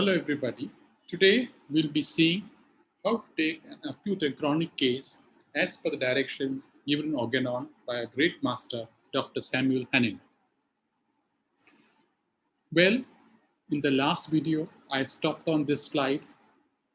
Hello everybody. Today we'll be seeing how to take an acute and chronic case as per the directions given in Organon by a great master, Dr. Samuel Hannin. Well, in the last video, I stopped on this slide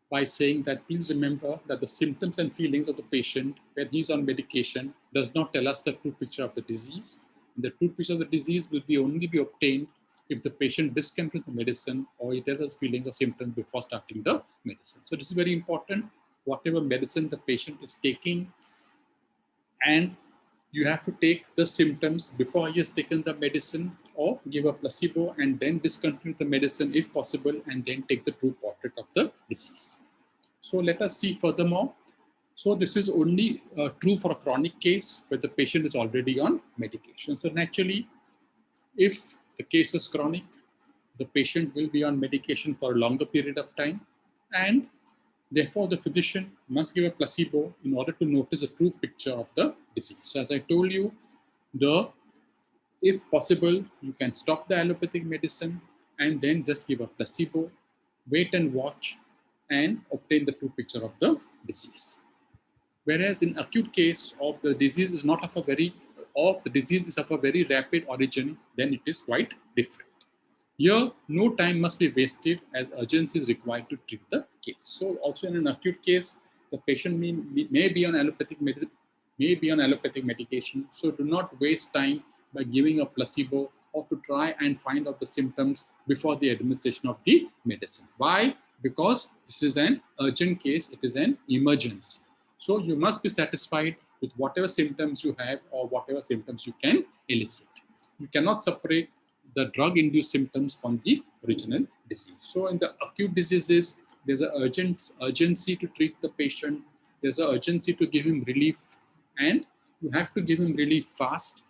by saying that please remember that the symptoms and feelings of the patient when he's on medication does not tell us the true picture of the disease. And the true picture of the disease will only be obtained if the patient discontinues the medicine or he tells us feelings or symptoms before starting the medicine. So this is very important. Whatever medicine the patient is taking, and you have to take the symptoms before he has taken the medicine, or give a placebo and then discontinue the medicine if possible, and then take the true portrait of the disease. So let us see furthermore. So this is only true for a chronic case where the patient is already on medication. So naturally, if the case is chronic, the patient will be on medication for a longer period of time, and therefore the physician must give a placebo in order to notice a true picture of the disease. So as I told you, if possible, you can stop the allopathic medicine and then just give a placebo, wait and watch, and obtain the true picture of the disease. Whereas in acute case of the disease is not of a very, of the disease is of a very rapid origin, then it is quite different. Here, no time must be wasted as urgency is required to treat the case. So also in an acute case, the patient may be on allopathic medication. So do not waste time by giving a placebo or to try and find out the symptoms before the administration of the medicine. Why? Because this is an urgent case, it is an emergency. So you must be satisfied with whatever symptoms you have or whatever symptoms you can elicit. You cannot separate the drug-induced symptoms from the original disease. So in the acute diseases, there's an urgency to treat the patient. There's an urgency to give him relief, and you have to give him relief fast,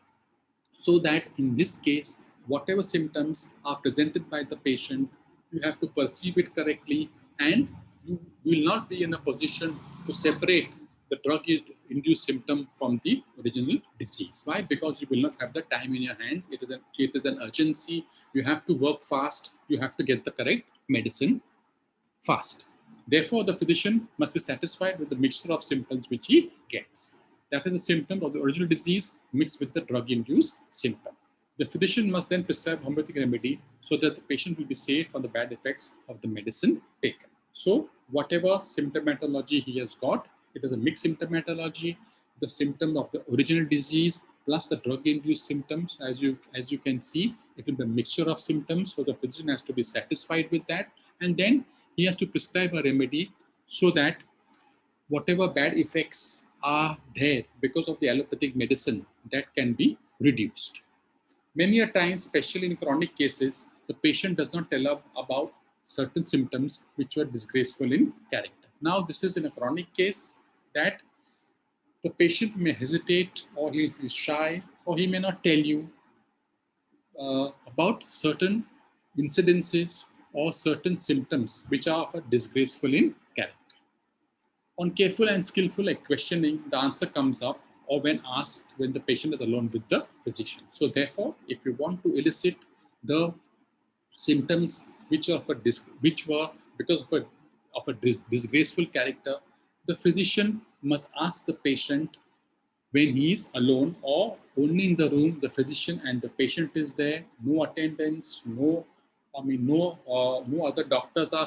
so that in this case, whatever symptoms are presented by the patient, you have to perceive it correctly, and you will not be in a position to separate the drug-induced symptom from the original disease. Why? Because you will not have the time in your hands. It is an urgency. You have to work fast. You have to get the correct medicine fast. Therefore, the physician must be satisfied with the mixture of symptoms which he gets. That is the symptom of the original disease mixed with the drug-induced symptom. The physician must then prescribe homeopathic remedy so that the patient will be safe from the bad effects of the medicine taken. So whatever symptomatology he has got, it is a mixed symptomatology, the symptom of the original disease plus the drug-induced symptoms. As you can see, it will be a mixture of symptoms. So the physician has to be satisfied with that, and then he has to prescribe a remedy so that whatever bad effects are there because of the allopathic medicine, that can be reduced. Many a times, especially in chronic cases, the patient does not tell us about certain symptoms which were disgraceful in character. Now, this is in a chronic case that the patient may hesitate, or he will feel shy, or he may not tell you about certain incidences or certain symptoms which are disgraceful in character. On careful and skillful questioning, the answer comes up, or when asked when the patient is alone with the physician. So therefore, if you want to elicit the symptoms which were because of a disgraceful character, the physician must ask the patient when he is alone or only in the room. The physician and the patient is there, no attendants, no other doctors are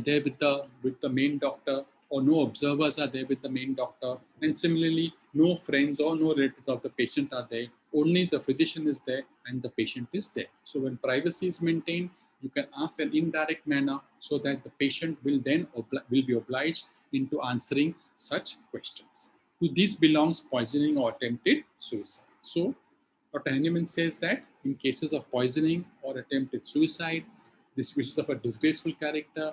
there with the main doctor, or no observers are there with the main doctor, and similarly no friends or no relatives of the patient are there. Only the physician is there and the patient is there. So when privacy is maintained, you can ask an indirect manner so that the patient will then will be obliged into answering such questions. To this belongs poisoning or attempted suicide. So Dr. Henneman says that in cases of poisoning or attempted suicide, this which is of a disgraceful character,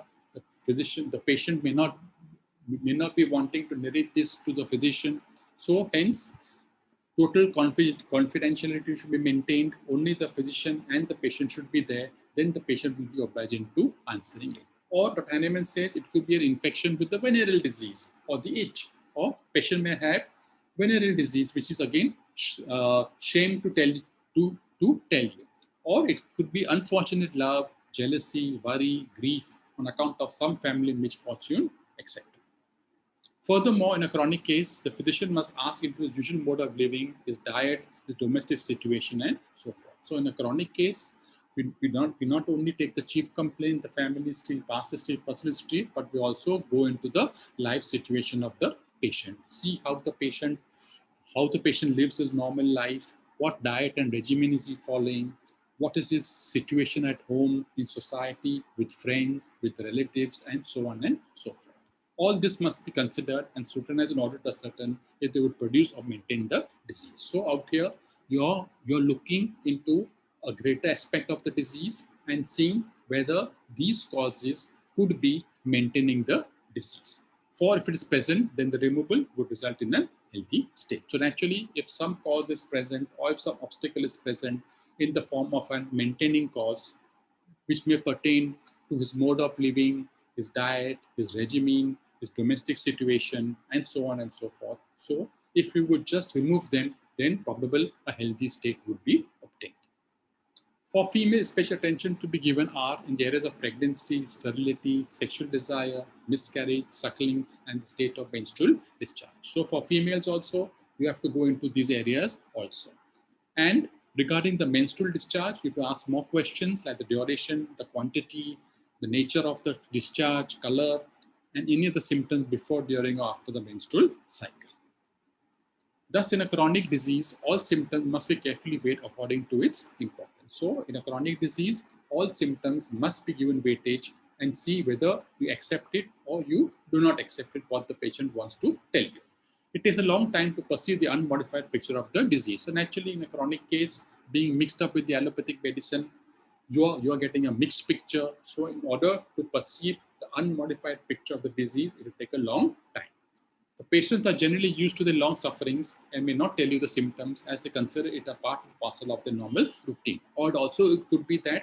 the patient may not be wanting to narrate this to the physician. So hence, total confidentiality should be maintained. Only the physician and the patient should be there. Then the patient will be obliged into answering it. Or Dr. Henneman says it could be an infection with the venereal disease or the itch, or patient may have venereal disease, which is again shame to tell you. Or it could be unfortunate love, jealousy, worry, grief, on account of some family misfortune, etc. Furthermore, in a chronic case, the physician must ask into his usual mode of living, his diet, his domestic situation, and so forth. So, in a chronic case, we not only take the chief complaint, the family history, past history, personal history, but we also go into the life situation of the patient. See how the patient lives his normal life, what diet and regimen is he following, what is his situation at home, in society, with friends, with relatives, and so on and so forth. All this must be considered and scrutinized in order to ascertain if they would produce or maintain the disease. So out here, you're looking into a greater aspect of the disease and seeing whether these causes could be maintaining the disease. For if it is present, then the removal would result in a healthy state. So naturally, if some cause is present or if some obstacle is present in the form of a maintaining cause, which may pertain to his mode of living, his diet, his regimen, his domestic situation, and so on and so forth. So if we would just remove them, then probable a healthy state would be obtained. For females, special attention to be given are in the areas of pregnancy, sterility, sexual desire, miscarriage, suckling, and the state of menstrual discharge. So for females also, we have to go into these areas also. And regarding the menstrual discharge, you have to ask more questions like the duration, the quantity, the nature of the discharge, color, and any of the symptoms before, during, or after the menstrual cycle. Thus, in a chronic disease, all symptoms must be carefully weighed according to its importance. So, in a chronic disease, all symptoms must be given weightage and see whether you accept it or you do not accept it, what the patient wants to tell you. It takes a long time to perceive the unmodified picture of the disease. So, naturally, in a chronic case, being mixed up with the allopathic medicine, you are getting a mixed picture. So, in order to perceive the unmodified picture of the disease, it will take a long time. The patients are generally used to the long sufferings and may not tell you the symptoms as they consider it a part and parcel of the normal routine. Or also it could be that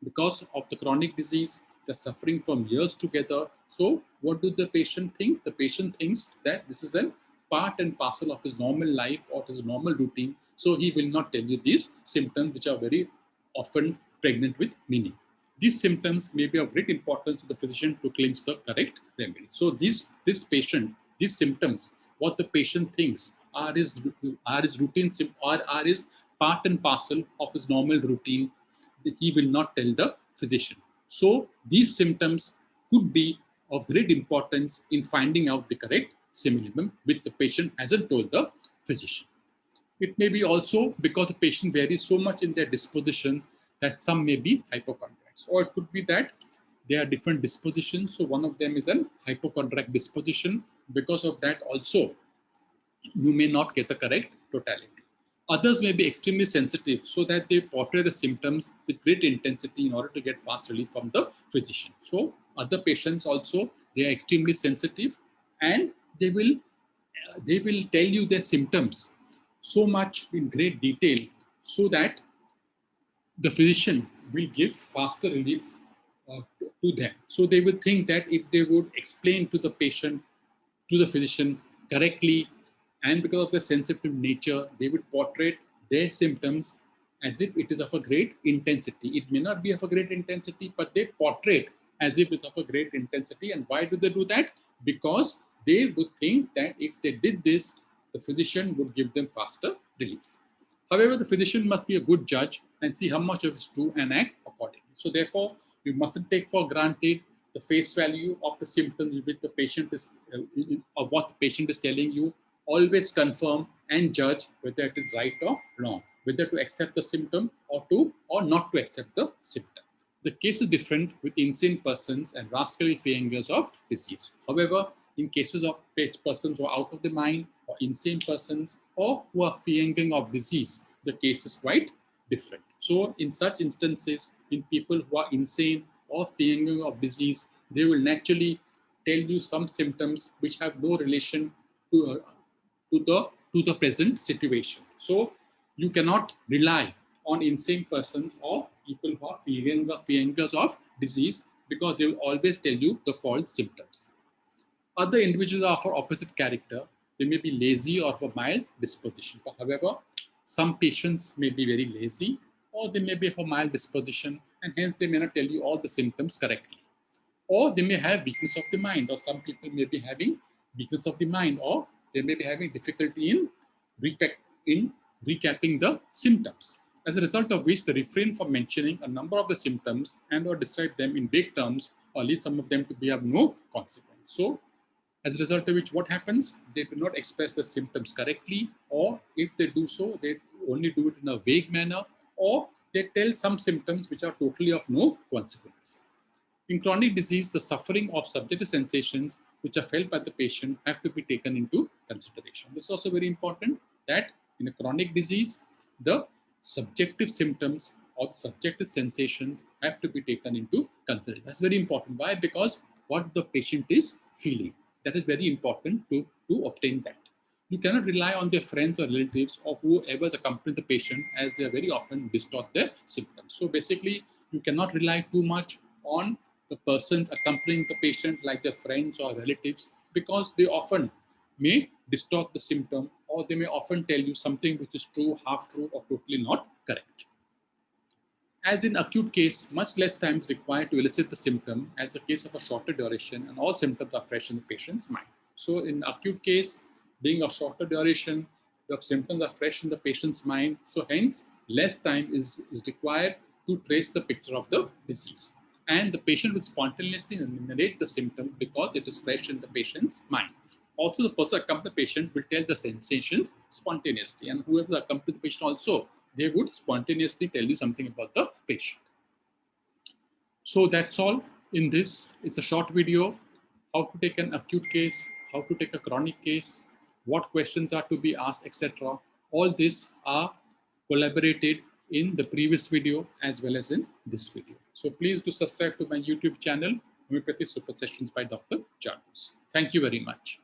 because of the chronic disease, they're suffering from years together. So what do the patient think? The patient thinks that this is a part and parcel of his normal life or his normal routine. So he will not tell you these symptoms, which are very often pregnant with meaning. These symptoms may be of great importance to the physician to clinch the correct remedy. So this patient, these symptoms, what the patient thinks are his routine or are his part and parcel of his normal routine, he will not tell the physician. So these symptoms could be of great importance in finding out the correct similism which the patient hasn't told the physician. It may be also because the patient varies so much in their disposition that some may be hypochondriacs, or it could be that there are different dispositions. So one of them is an hypochondriac disposition. Because of that also, you may not get the correct totality. Others may be extremely sensitive so that they portray the symptoms with great intensity in order to get fast relief from the physician. So other patients also, they are extremely sensitive and they will tell you their symptoms so much in great detail so that the physician will give faster relief to them. So they would think that if they would explain to the patient, to the physician correctly, and because of the sensitive nature, they would portray their symptoms as if it is of a great intensity. It may not be of a great intensity, but they portray it as if it's of a great intensity. And why do they do that? Because they would think that if they did this, the physician would give them faster relief. However, the physician must be a good judge and see how much of it is true and act accordingly. So therefore, you mustn't take for granted the face value of the symptoms which the patient is, of what the patient is telling you. Always confirm and judge whether it is right or wrong, whether to accept the symptom or not to accept the symptom. The case is different with insane persons and rascally fingers of disease. However, in cases of persons who are out of the mind or insane persons or who are fearing of disease, the case is quite different. So in such instances, in people who are insane or fearing of disease, they will naturally tell you some symptoms which have no relation to the present situation. So you cannot rely on insane persons or people who are fearers of disease because they will always tell you the false symptoms. Other individuals are of opposite character. They may be lazy or of a mild disposition. However, some patients may be very lazy or they may be of a mild disposition and hence they may not tell you all the symptoms correctly. or they may have weakness of the mind, or some people may be having weakness of the mind, or they may be having difficulty in recapping the symptoms. As a result of which, they refrain from mentioning a number of the symptoms and or describe them in vague terms or lead some of them to be of no consequence. So, as a result of which, what happens? They do not express the symptoms correctly, or if they do so, they only do it in a vague manner, or they tell some symptoms which are totally of no consequence. In chronic disease, the suffering of subjective sensations which are felt by the patient have to be taken into consideration. This is also very important that in a chronic disease, the subjective symptoms or subjective sensations have to be taken into consideration. That's very important. Why? Because what the patient is feeling. That is very important to obtain that. You cannot rely on their friends or relatives or whoever is accompanying the patient, as they very often distort their symptoms. So basically, you cannot rely too much on the persons accompanying the patient, like their friends or relatives, because they often may distort the symptom, or they may often tell you something which is true, half true, or totally not correct. As in acute case, much less time is required to elicit the symptom as the case of a shorter duration, and all symptoms are fresh in the patient's mind. So in acute case, being a shorter duration, the symptoms are fresh in the patient's mind. So hence, less time is required to trace the picture of the disease. And the patient will spontaneously narrate the symptom because it is fresh in the patient's mind. Also, the person accompanying the patient will tell the sensations spontaneously, and whoever accompanies the patient also, they would spontaneously tell you something about the patient. So that's all in this. It's a short video, how to take an acute case, how to take a chronic case, what questions are to be asked, etc. All this are collaborated in the previous video as well as in this video. So please do subscribe to my YouTube channel, Homeopathy Super Sessions by Dr. Jarvis. Thank you very much.